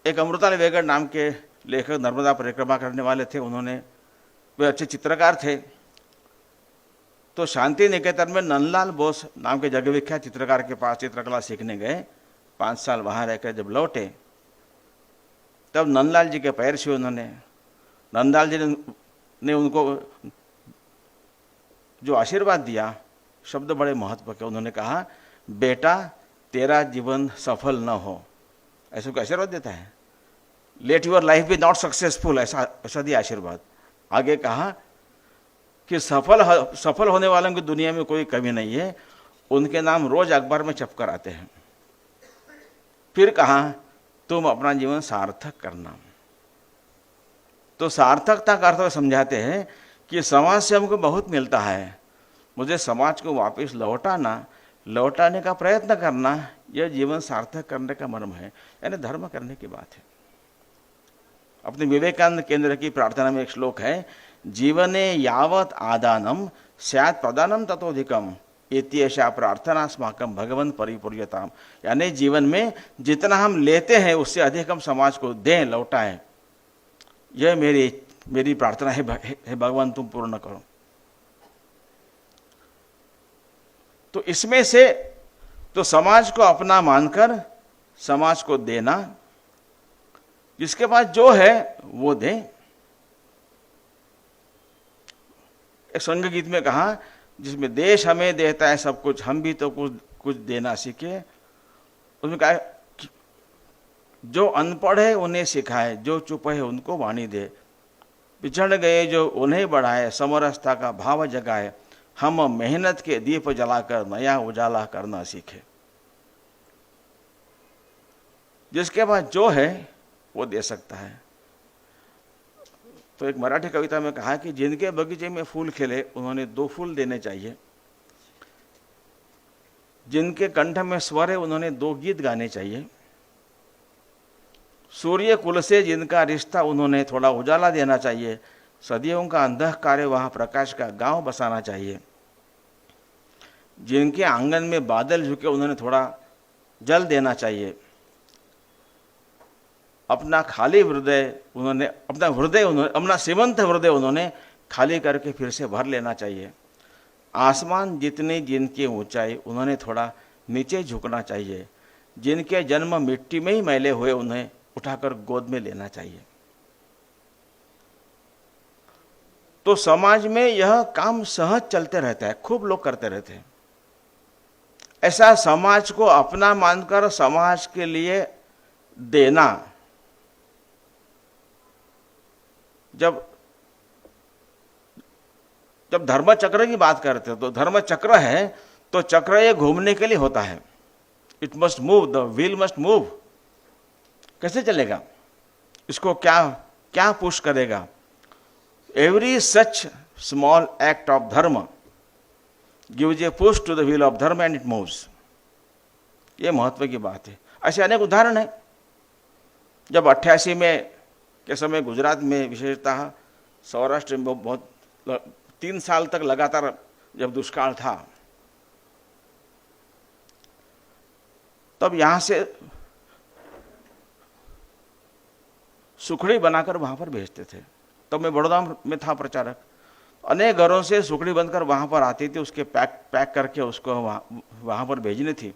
एक अमृताल वेगड़ नाम के लेखक नर्मदा परिक्रमा करने वाले थे, वे अच्छे चित्रकार थे। तो शांति निकेतन में नंदलाल बोस नाम के जग विख्यात चित्रकार के पास चित्रकला सीखने गए। 5 साल वहां रहकर जब लौटे तब नंदलाल जी के पैर छुए उन्होंने। नंदलाल जी ने उनको जो आशीर्वाद दिया, शब्द बड़े महत्व के। उन्होंने कहा, बेटा तेरा जीवन सफल न हो, ऐसे को आशीर्वाद देता है। Let your life be not successful, ऐसा दिया आशीर्वाद। आगे कहा कि सफल होने वालों की दुनिया में कोई कमी नहीं है, उनके नाम रोज अखबार में छपकर आते हैं। फिर कहा तुम अपना जीवन सार्थक करना। तो सार्थकता का अर्थ समझाते हैं कि समाज से हमको बहुत मिलता है, मुझे समाज को वापस लौटाने का प्रयत्न करना, यह जीवन सार्थक करने का मर्म है, यानी धर्म करने की बात है। अपने विवेकानंद केंद्र की प्रार्थना में एक श्लोक है, जीवने यावत आदानम स्यात् प्रदानम ततोधिकम इत्येषा प्रार्थना अस्माकं भगवन् परिपूर्यताम। यानी जीवन में जितना हम लेते हैं उससे अधिक हम समाज को दें, लौटाएं। यह मेरी प्रार्थना है भगवान, तुम पूर्ण करो। तो इसमें से तो समाज को अपना मानकर समाज को देना, जिसके पास जो है वो दे। एक संग गीत में कहा, जिसमें देश हमें देता है सब कुछ, हम भी तो कुछ देना सीखे। उसमें कहा जो अनपढ़ है उन्हें सिखाए, जो चुप है उनको वाणी दे, पिछड़ गए जो उन्हें बढ़ाए, समरसता का भाव जगाए, हम मेहनत के दीप जलाकर नया उजाला करना सीखे। जिसके पास जो है वो दे सकता है। तो एक मराठी कविता में कहा कि जिनके बगीचे में फूल खिले उन्होंने 2 फूल देने चाहिए, जिनके कंठ में स्वर है उन्होंने 2 गीत गाने चाहिए, सूर्य कुल से जिनका रिश्ता उन्होंने थोड़ा उजाला देना चाहिए, सदियों का अंधकार है वहां प्रकाश का गांव बसाना चाहिए, जिनके आंगन में बादल झुके उन्होंने थोड़ा जल देना चाहिए, अपना सीमंत हृदय उन्होंने खाली करके फिर से भर लेना चाहिए, आसमान जितनी जिनकी ऊंचाई उन्होंने थोड़ा नीचे झुकना चाहिए, जिनके जन्म मिट्टी में ही मैले हुए उन्हें उठाकर गोद में लेना चाहिए। तो समाज में यह काम सहज चलते रहता है, खूब लोग करते रहते हैं। ऐसा समाज को अपना मानकर समाज के लिए देना, जब धर्म चक्र की बात करते हो तो धर्म चक्र है तो चक्र ये घूमने के लिए होता है। It must move, the wheel must move. कैसे चलेगा, इसको क्या पुश करेगा? Every such small act of dharma gives a push to the wheel of dharma and it moves. ये महत्व की बात है। ऐसे अनेक उदाहरण है। जब 88 में के समय गुजरात में, विशेषतः सौराष्ट्र में बहुत 3 साल तक लगातार जब दुष्काल था, तब यहां से सुखड़ी बनाकर वहां पर भेजते थे। तब मैं बड़ौदा में था प्रचारक। अनेक घरों से सुखड़ी बनकर वहां पर आती थी, उसके पैक करके उसको वहां पर भेजनी थी।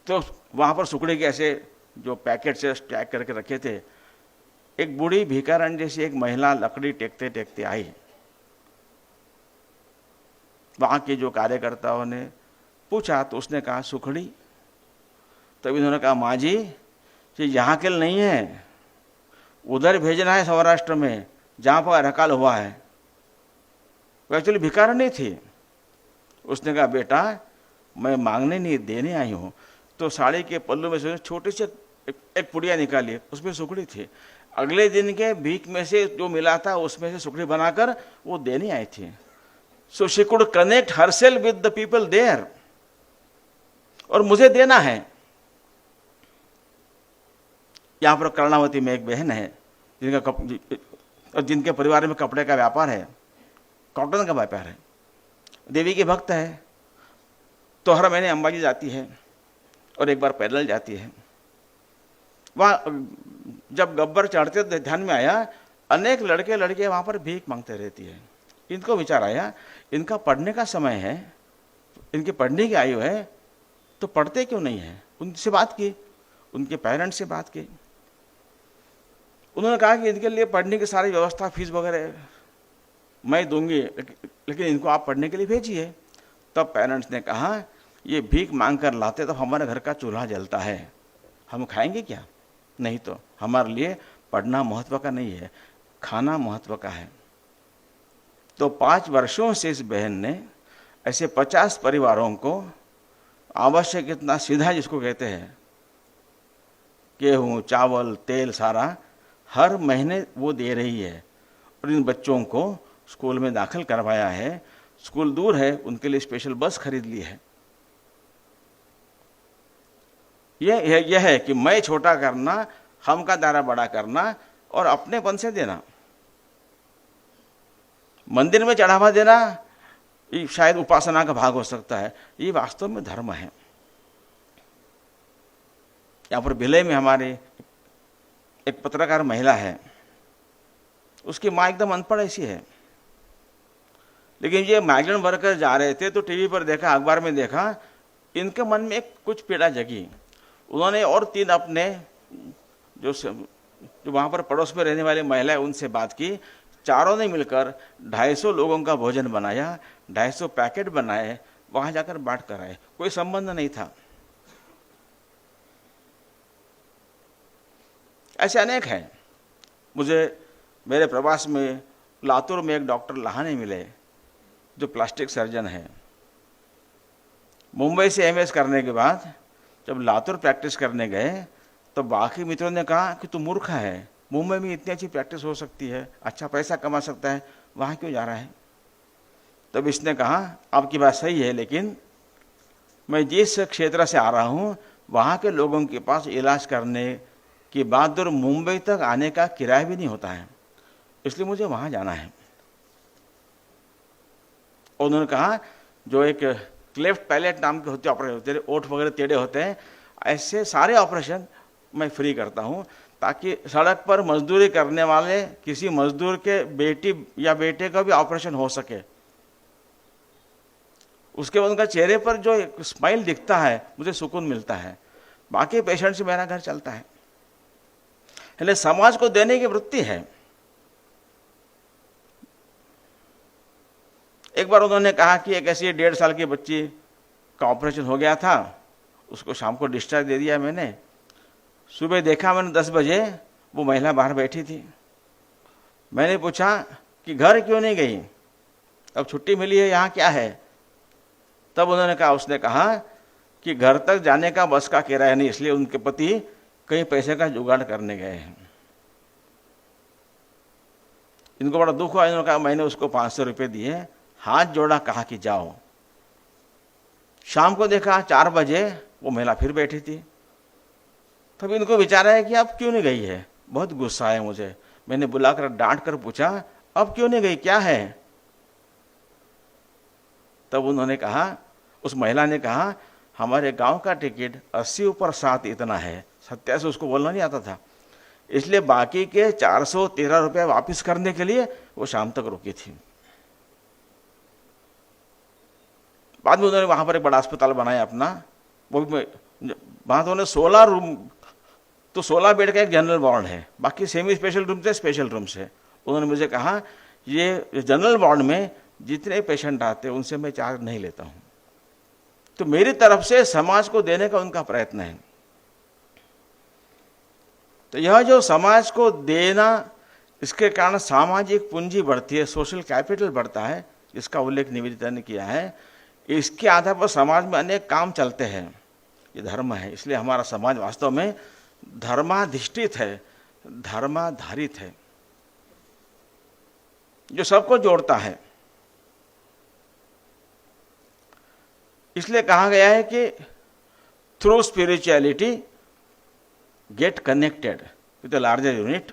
तो वहां पर सुखड़ी के ऐसे जो पैकेट से पैक करके रखे थे, एक बूढ़ी भिखारन जैसी एक महिला लकड़ी टेकते टेकते आई। वहां के जो कार्यकर्ताओं ने पूछा तो उसने कहा सुखड़ी। तब इन्होंने कहा माँ जी ये यहाँ के लिए नहीं है, उधर भेजना है सौराष्ट्र में जहां पर अकाल हुआ है। वो एक्चुअली भिखारन नहीं थी। उसने कहा बेटा मैं मांगने नहीं देने आई हूँ। तो साड़ी के पल्लू में से छोटी सी एक पुड़िया निकाली, उसमें सुखड़ी थी। अगले दिन के भीख में से जो मिला था उसमें से सुखड़ी बनाकर वो देने आई थी। So she could connect herself with the people there, और मुझे देना है। यहाँ पर कर्णावती में एक बहन है जिनके परिवार में कपड़े का व्यापार है, कॉटन का व्यापार है, देवी की भक्त है। तो हर महीने अंबाजी जाती है और एक बार पैदल जाती है। वहाँ जब गब्बर चढ़ते तो ध्यान में आया अनेक लड़के लड़के वहाँ पर भीख मांगते रहती है। इनको विचार आया इनका पढ़ने का समय है, इनकी पढ़ने की आयु है, तो पढ़ते क्यों नहीं है। उनसे बात की, उनके पेरेंट्स से बात की। उन्होंने कहा कि इनके लिए पढ़ने की सारी व्यवस्था, फीस वगैरह मैं दूंगी, लेकिन इनको आप पढ़ने के लिए भेजिए। तब पेरेंट्स ने कहा ये भीख मांग कर लाते तो हमारे घर का चूल्हा जलता है, हम खाएंगे क्या, नहीं तो हमारे लिए पढ़ना महत्व का नहीं है, खाना महत्व का है। तो 5 वर्षों से इस बहन ने ऐसे 50 परिवारों को आवश्यक इतना सीधा जिसको कहते हैं गेहूँ, चावल, तेल सारा हर महीने वो दे रही है और इन बच्चों को स्कूल में दाखिल करवाया है। स्कूल दूर है, उनके लिए स्पेशल बस खरीद ली है। यह है कि मैं छोटा करना, हम का दायरा बड़ा करना और अपनेपन से देना। मंदिर में चढ़ावा देना ये शायद उपासना का भाग हो सकता है, ये वास्तव में धर्म है। यहाँ पर भिलाई में हमारे एक पत्रकार महिला है, उसकी माँ एकदम अनपढ़ ऐसी है, लेकिन ये माइग्रेंट वर्कर जा रहे थे तो टीवी पर देखा, अखबार में देखा, इनके मन में एक कुछ पीड़ा जगी। उन्होंने और 3 अपने जो वहाँ पर पड़ोस में रहने वाली महिलाएं उनसे बात की। चारों ने मिलकर 250 लोगों का भोजन बनाया, 250 पैकेट बनाए, वहाँ जाकर बांट कर आए। कोई संबंध नहीं था। ऐसे अनेक हैं। मुझे मेरे प्रवास में लातूर में एक डॉक्टर लहाने मिले जो प्लास्टिक सर्जन है। मुंबई से एमएस करने के बाद जब लातूर प्रैक्टिस करने गए तो बाकी मित्रों ने कहा कि तू मूर्ख है, मुंबई में इतनी अच्छी प्रैक्टिस हो सकती है, अच्छा पैसा कमा सकता है, वहाँ क्यों जा रहा है। तब इसने कहा आपकी बात सही है, लेकिन मैं जिस क्षेत्र से आ रहा हूँ वहाँ के लोगों के पास इलाज करने की बात दूर मुंबई तक आने का किराया भी नहीं होता है, इसलिए मुझे वहाँ जाना है। उन्होंने कहा जो एक क्लेफ्ट पैलेट नाम के होते ऑपरेशन होते हैं, ओठ वगैरह टेढ़े होते हैं, ऐसे सारे ऑपरेशन मैं फ्री करता हूँ ताकि सड़क पर मजदूरी करने वाले किसी मजदूर के बेटी या बेटे का भी ऑपरेशन हो सके। उसके बाद उनका चेहरे पर जो एक स्माइल दिखता है मुझे सुकून मिलता है। बाकी पेशेंट से मेरा घर चलता है। इसलिए समाज को देने की वृत्ति है। एक बार उन्होंने कहा कि एक ऐसी 1.5 साल की बच्ची का ऑपरेशन हो गया था, उसको शाम को डिस्चार्ज दे दिया मैंने। सुबह देखा मैंने 10 बजे वो महिला बाहर बैठी थी। मैंने पूछा कि घर क्यों नहीं गई, अब छुट्टी मिली है, यहाँ क्या है। तब उसने कहा कि घर तक जाने का बस का किराया नहीं, इसलिए उनके पति कहीं पैसे का जुगाड़ करने गए हैं। इनको बड़ा दुख हुआ। इन्होंने कहा मैंने उसको 500 रुपये दिए, हाथ जोड़ा, कहा कि जाओ। शाम को देखा 4 बजे वो महिला फिर बैठी थी। तब इनको विचार है कि अब क्यों नहीं गई है। बहुत गुस्सा आया मुझे। मैंने बुलाकर डांट कर पूछा अब क्यों नहीं गई, क्या है। तब उन्होंने कहा, उस महिला ने कहा हमारे गांव का टिकट 80 ऊपर 7 इतना है। 87 उसको बोलना नहीं आता था, इसलिए बाकी के 413 रुपये वापिस करने के लिए वो शाम तक रुकी थी। बाद में उन्होंने वहां पर एक बड़ा अस्पताल बनाया अपना। वो भी वहां तो उन्होंने 16 रूम, तो 16 बेड का एक जनरल वार्ड है, बाकी सेमी स्पेशल रूम से स्पेशल रूम से। उन्होंने मुझे कहा ये जनरल वार्ड में जितने पेशेंट आते हैं उनसे मैं चार्ज नहीं लेता हूं। तो मेरी तरफ से समाज को देने का उनका प्रयत्न है। तो यह जो समाज को देना, इसके कारण सामाजिक पूंजी बढ़ती है, सोशल कैपिटल बढ़ता है, इसका उल्लेख निवेदिता ने किया है। इसके आधार पर समाज में अनेक काम चलते हैं। ये धर्म है, इसलिए हमारा समाज वास्तव में धर्माधिष्ठित है, धर्माधारित है, जो सबको जोड़ता है। इसलिए कहा गया है कि through spirituality get connected with the larger unit,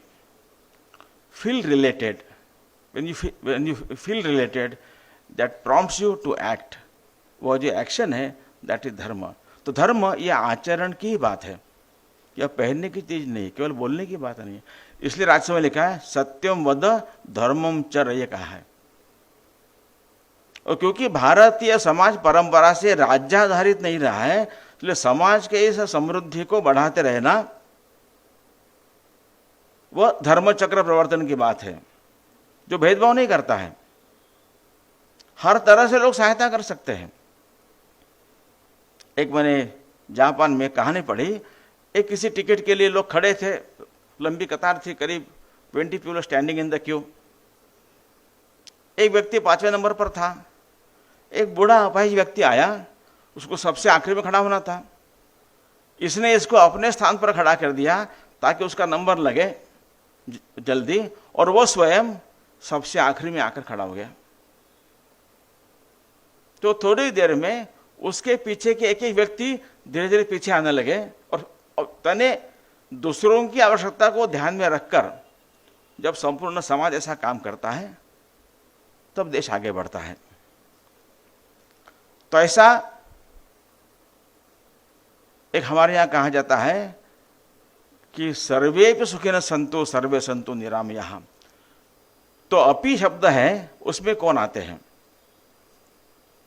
feel related. When you feel related, that prompts you to act. वो जो एक्शन है that is धर्म। तो धर्म ये आचरण की ही बात है, यह पहनने की चीज नहीं, केवल बोलने की बात नहीं। इसलिए राजसभा में लिखा है सत्यम वद धर्मम चर, ये कहा है। और क्योंकि भारतीय समाज परंपरा से राज्याधारित नहीं रहा है, इसलिए समाज के इस समृद्धि को बढ़ाते रहना वह धर्मचक्र प्रवर्तन की बात है, जो भेदभाव नहीं करता है। हर तरह से लोग सहायता कर सकते हैं। एक मैंने जापान में कहानी पढ़ी, एक किसी टिकट के लिए लोग खड़े थे, लंबी कतार थी, करीब 20 people standing in the Q. एक व्यक्ति 5वें नंबर पर था। एक बूढ़ा अपाहिज व्यक्ति आया, उसको सबसे आखिरी में खड़ा होना था। इसने इसको अपने स्थान पर खड़ा कर दिया ताकि उसका नंबर लगे जल्दी, और वो स्वयं सबसे आखिरी में आकर खड़ा हो गया। तो थोड़ी देर में उसके पीछे के एक एक व्यक्ति धीरे धीरे पीछे आने लगे, और तने दूसरों की आवश्यकता को ध्यान में रखकर जब संपूर्ण समाज ऐसा काम करता है तब देश आगे बढ़ता है। तो ऐसा एक हमारे यहां कहा जाता है कि सर्वे पे सुखिनः सन्तु सर्वे सन्तु निरामयाः। तो अपि शब्द है, उसमें कौन आते हैं?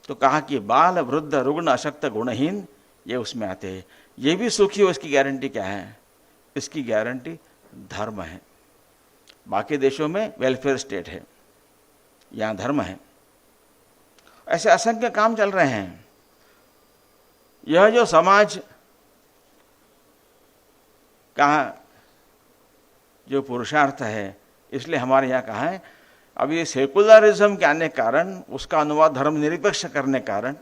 तो कहा कि बाल वृद्ध रुग्ण अशक्त गुणहीन ये उसमें आते हैं। ये भी सुखी हो, इसकी गारंटी क्या है? इसकी गारंटी धर्म है। बाकी देशों में वेलफेयर स्टेट है, यहां धर्म है। ऐसे असंख्य काम चल रहे हैं। यह जो समाज का जो पुरुषार्थ है, इसलिए हमारे यहाँ कहा है, अब ये सेकुलरिज्म के आने के कारण, उसका अनुवाद धर्म निरपेक्ष करने के कारण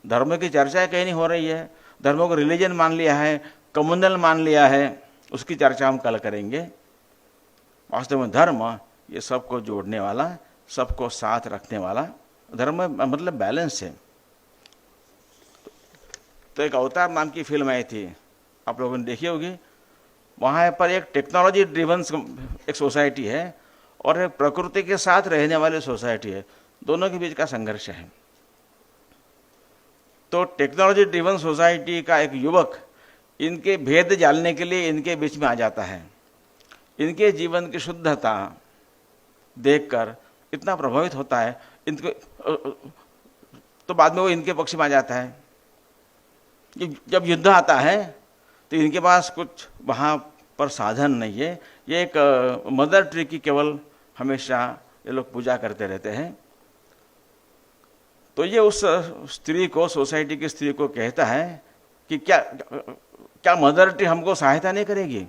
धर्म की चर्चा कहीं नहीं हो रही है। धर्म को रिलीजन मान लिया है, कम्युनल मान लिया है, उसकी चर्चा हम कल करेंगे। वास्तव में धर्म ये सबको जोड़ने वाला, सबको साथ रखने वाला धर्म, मतलब बैलेंस है। तो एक अवतार नाम की फिल्म आई थी, आप लोगों ने देखी होगी। वहाँ पर एक टेक्नोलॉजी ड्रिवन एक सोसाइटी है और एक प्रकृति के साथ रहने वाली सोसाइटी है, दोनों के बीच का संघर्ष है। तो टेक्नोलॉजी ड्रिवन सोसाइटी का एक युवक इनके भेद जानने के लिए इनके बीच में आ जाता है। इनके जीवन की शुद्धता देखकर इतना प्रभावित होता है इनको, तो बाद में वो इनके पक्ष में आ जाता है। जब युद्ध आता है तो इनके पास कुछ वहाँ पर साधन नहीं है। ये एक मदर ट्री की केवल हमेशा ये लोग पूजा करते रहते हैं। तो ये उस स्त्री को, सोसाइटी की स्त्री को कहता है कि क्या मदर ट्री हमको सहायता नहीं करेगी?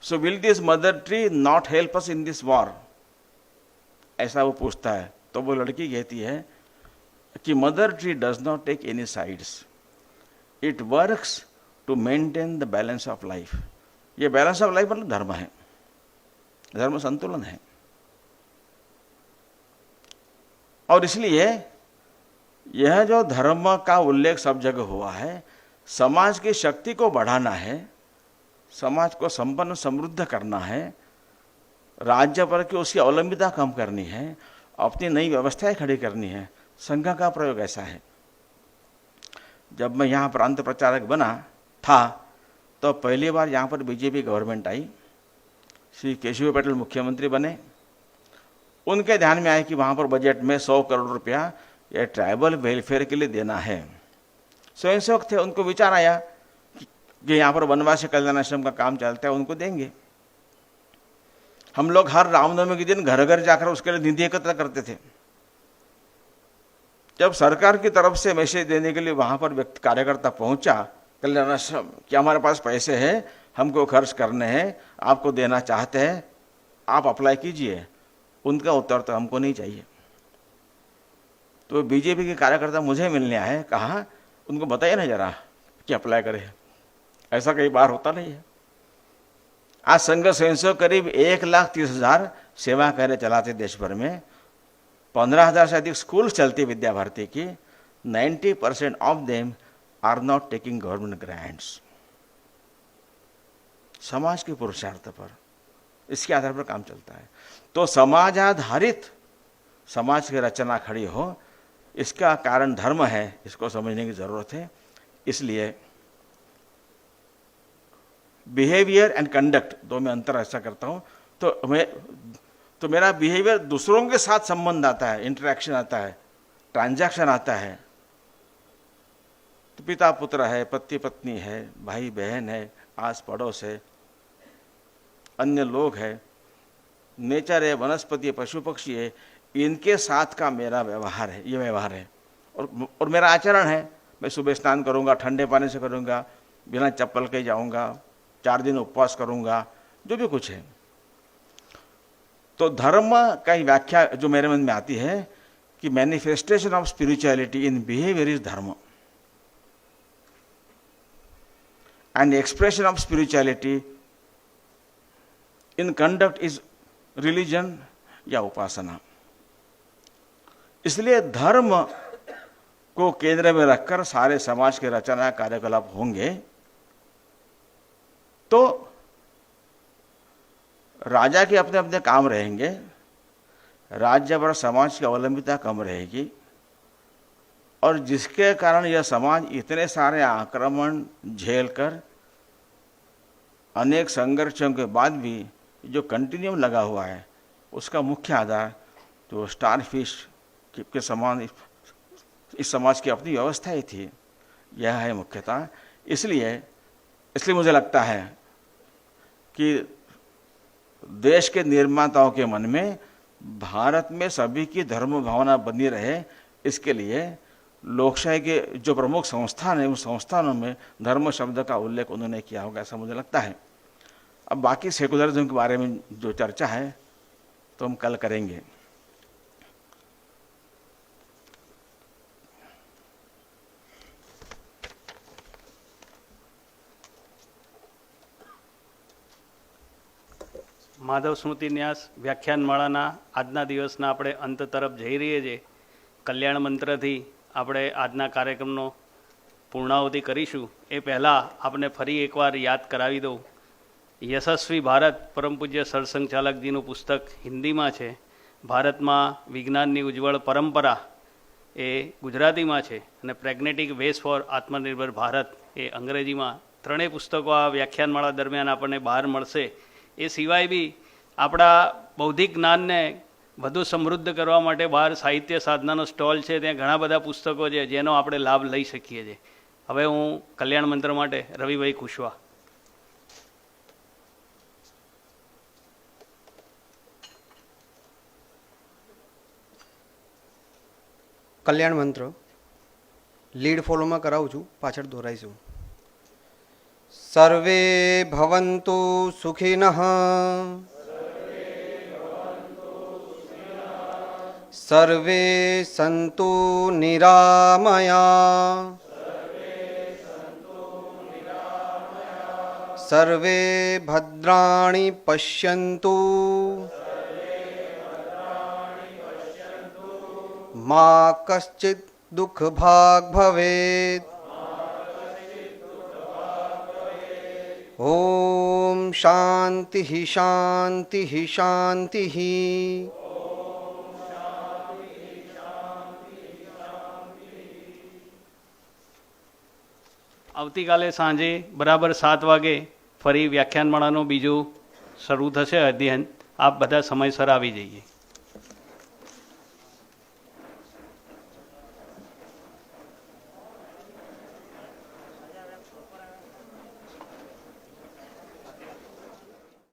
So will this mother tree not help us in this war? ऐसा वो पूछता है। तो वो लड़की कहती है कि mother tree does not take any sides, it works to maintain the balance of life. ये बैलेंस ऑफ लाइफ मतलब धर्म है, धर्म संतुलन है। और इसलिए यह जो धर्म का उल्लेख सब जगह हुआ है, समाज की शक्ति को बढ़ाना है, समाज को संपन्न समृद्ध करना है, राज्य पर की उसकी अवलंबिता कम करनी है, अपनी नई व्यवस्थाएं खड़ी करनी है। संघ का प्रयोग ऐसा है। जब मैं यहाँ प्रांत प्रचारक बना था तो पहली बार यहाँ पर बीजेपी गवर्नमेंट आई, श्री केशव पटेल मुख्यमंत्री बने। उनके ध्यान में आया कि वहाँ पर बजट में 100 करोड़ रुपया ये ट्राइबल वेलफेयर के लिए देना है। स्वयंसेवक थे, उनको विचार आया कि यहाँ पर वनवासी कल्याण आश्रम का काम चलता है, उनको देंगे। हम लोग हर रामनवमी के दिन घर घर जाकर उसके लिए निधि एकत्र करते थे। जब सरकार की तरफ से मैसेज देने के लिए वहाँ पर व्यक्ति कार्यकर्ता पहुँचा कल्याण आश्रम कि हमारे पास पैसे हैं, हमको खर्च करने हैं, आपको देना चाहते हैं, आप अप्लाई कीजिए। उनका उत्तर तो हमको नहीं चाहिए। तो बीजेपी के कार्यकर्ता मुझे मिलने आए, कहा उनको बताइए ना जरा कि अप्लाई करें। ऐसा कई बार होता नहीं है। आज संघ स्वयंसेवक करीब 1,30,000 सेवा कार्य चलाते देश भर में। 15,000 से अधिक स्कूल चलती विद्या भारती की। 90% of them are not taking government grants. समाज के पुरुषार्थ पर, इसके आधार पर काम चलता है। तो समाज आधारित समाज की रचना खड़ी हो, इसका कारण धर्म है, इसको समझने की जरूरत है। इसलिए बिहेवियर एंड कंडक्ट दो में अंतर ऐसा करता हूं। तो मेरा बिहेवियर दूसरों के साथ संबंध आता है, इंटरेक्शन आता है, ट्रांजैक्शन आता है। तो पिता पुत्र है, पति पत्नी है, भाई बहन है, आस पड़ोस है, अन्य लोग है, नेचर है, वनस्पति है, पशु पक्षी है, इनके साथ का मेरा व्यवहार है, ये व्यवहार है। और मेरा आचरण है, मैं सुबह स्नान करूंगा, ठंडे पानी से करूंगा, बिना चप्पल के जाऊंगा, 4 दिन उपवास करूंगा, जो भी कुछ है। तो धर्म का ही व्याख्या जो मेरे मन में आती है कि manifestation of spirituality in behaviour is dharma, and expression of spirituality in conduct is religion या उपासना। इसलिए धर्म को केंद्र में रखकर सारे समाज के रचना कार्यकलाप होंगे तो राजा के अपने अपने काम रहेंगे, राज्य पर समाज की अवलंबिता कम रहेगी, और जिसके कारण यह समाज इतने सारे आक्रमण झेलकर अनेक संघर्षों के बाद भी जो कंटिन्यूम लगा हुआ है उसका मुख्य आधार तो स्टारफिश के समान इस समाज की अपनी व्यवस्था ही थी। यह है मुख्यतः। इसलिए मुझे लगता है कि देश के निर्माताओं के मन में भारत में सभी की धर्म भावना बनी रहे, इसके लिए लोकशाही के जो प्रमुख संस्थान है उन संस्थानों में धर्म शब्द का उल्लेख उन्होंने किया होगा, ऐसा मुझे लगता है। अब बाकी सेकुलरिज्म के बारे में जो चर्चा है तो हम कल करेंगे। માધવ સ્મૃતિ ન્યાસ વ્યાખ્યાનમાળાના આજના દિવસના આપણે અંત તરફ જઈ રહીએ છીએ। કલ્યાણ મંત્રથી આપણે આજના કાર્યક્રમનો પૂર્ણાહુતિ કરીશું। એ પહેલાં આપને ફરી એકવાર યાદ કરાવી દઉં, યશસ્વી ભારત પરમ પૂજ્ય સરસંઘચાલકજીનું પુસ્તક હિન્દીમાં છે, ભારતમાં વિજ્ઞાનની ઉજ્જવળ પરંપરા એ ગુજરાતીમાં છે, અને પ્રેગ્નેટિક વેસ ફોર આત્મનિર્ભર ભારત એ અંગ્રેજીમાં। ત્રણેય પુસ્તકો આ વ્યાખ્યાનમાળા દરમિયાન આપણને બહાર મળશે। એ સિવાય બી આપણા બૌદ્ધિક જ્ઞાનને વધુ સમૃદ્ધ કરવા માટે બહાર સાહિત્ય સાધનાનો સ્ટોલ છે, ત્યાં ઘણા બધા પુસ્તકો છે જેનો આપણે લાભ લઈ શકીએ છીએ। હવે હું કલ્યાણ મંત્ર માટે રવિભાઈ કુશવા। કલ્યાણ મંત્ર લીડ ફોલોમાં કરાવું છું, પાછળ દોરાઈશું। સર્વે ભવન્તુ સુખિનઃ, સર્વે સંતુ નિરામયા, સર્વે ભદ્રાણિ પશ્યन्तु, मा कश्चित् दुख भाग भवेत्। ओम शांति शांति शांति। આવતીકાલે સાંજે બરાબર 7 વાગે ફરી વ્યાખ્યાનમાળાનું બીજું શરૂ થશે અધ્યયન। આપ બધા સમયસર આવી જઈએ।